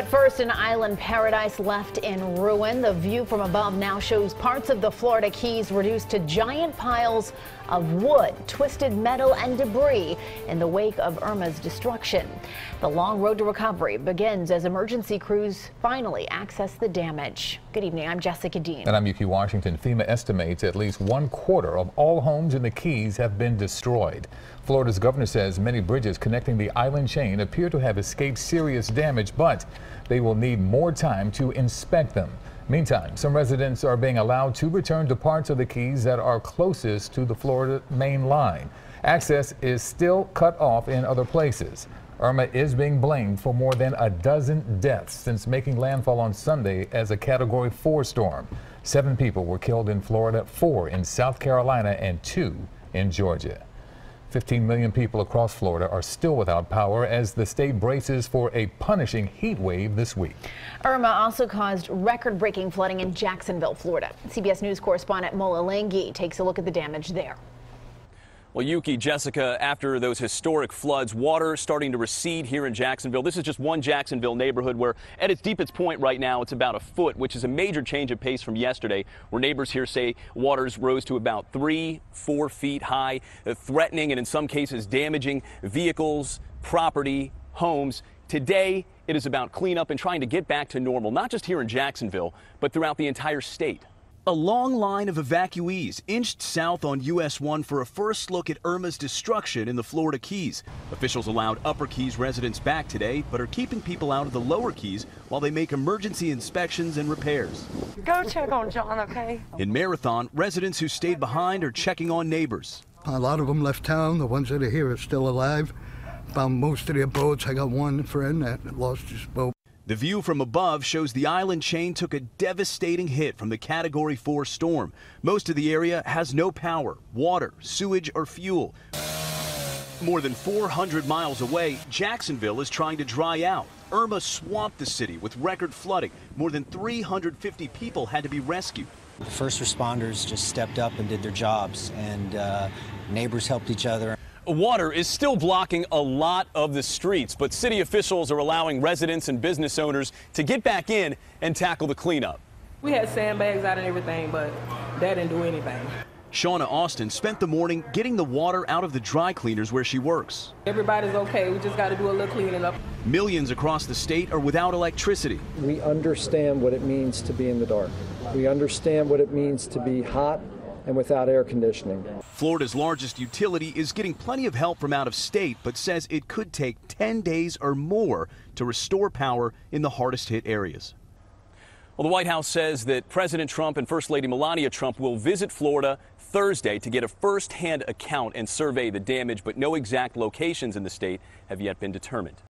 But first, an island paradise left in ruin. The view from above now shows parts of the Florida Keys reduced to giant piles of wood, twisted metal and debris in the wake of Irma's destruction. The long road to recovery begins as emergency crews finally access the damage. Good evening, I'm Jessica Dean. And I'm Yuki Washington. FEMA estimates at least 1/4 of all homes in the Keys have been destroyed. Florida's governor says many bridges connecting the island chain appear to have escaped serious damage, but they will need more time to inspect them. Meantime, some residents are being allowed to return to parts of the Keys that are closest to the Florida main line. Access is still cut off in other places. Irma is being blamed for more than a dozen deaths since making landfall on Sunday as a Category 4 storm. 7 people were killed in Florida, 4 in South Carolina, and 2 in Georgia. 15 million people across Florida are still without power as the state braces for a punishing heat wave this week. Irma also caused record-breaking flooding in Jacksonville, Florida. CBS News correspondent Mola Lenghi takes a look at the damage there. Well, Yuki, Jessica, after those historic floods, water starting to recede here in Jacksonville. This is just one Jacksonville neighborhood where at its deepest point right now, it's about a foot, which is a major change of pace from yesterday, where neighbors here say waters rose to about 3-4 feet high, threatening and in some cases damaging vehicles, property, homes. Today, it is about cleanup and trying to get back to normal, not just here in Jacksonville, but throughout the entire state. A long line of evacuees inched south on US 1 for a first look at Irma's destruction in the Florida Keys. Officials allowed Upper Keys residents back today, but are keeping people out of the Lower Keys while they make emergency inspections and repairs. Go check on John, okay? In Marathon, residents who stayed behind are checking on neighbors. A lot of them left town. The ones that are here are still alive. Found most of their boats. I got one friend that lost his boat. The view from above shows the island chain took a devastating hit from the Category 4 storm. Most of the area has no power, water, sewage, or fuel. More than 400 miles away, Jacksonville is trying to dry out. Irma swamped the city with record flooding. More than 350 people had to be rescued. The first responders just stepped up and did their jobs, and neighbors helped each other. Water is still blocking a lot of the streets, but city officials are allowing residents and business owners to get back in and tackle the cleanup. We had sandbags out and everything, but that didn't do anything. Shauna Austin spent the morning getting the water out of the dry cleaners where she works. Everybody's okay. We just got to do a little cleaning up. Millions across the state are without electricity. We understand what it means to be in the dark. We understand what it means to be hot and without air conditioning. Florida's largest utility is getting plenty of help from out of state, but says it could take 10 days or more to restore power in the hardest hit areas. Well, the White House says that President Trump and First Lady Melania Trump will visit Florida Thursday to get a first-hand account and survey the damage, but no exact locations in the state have yet been determined.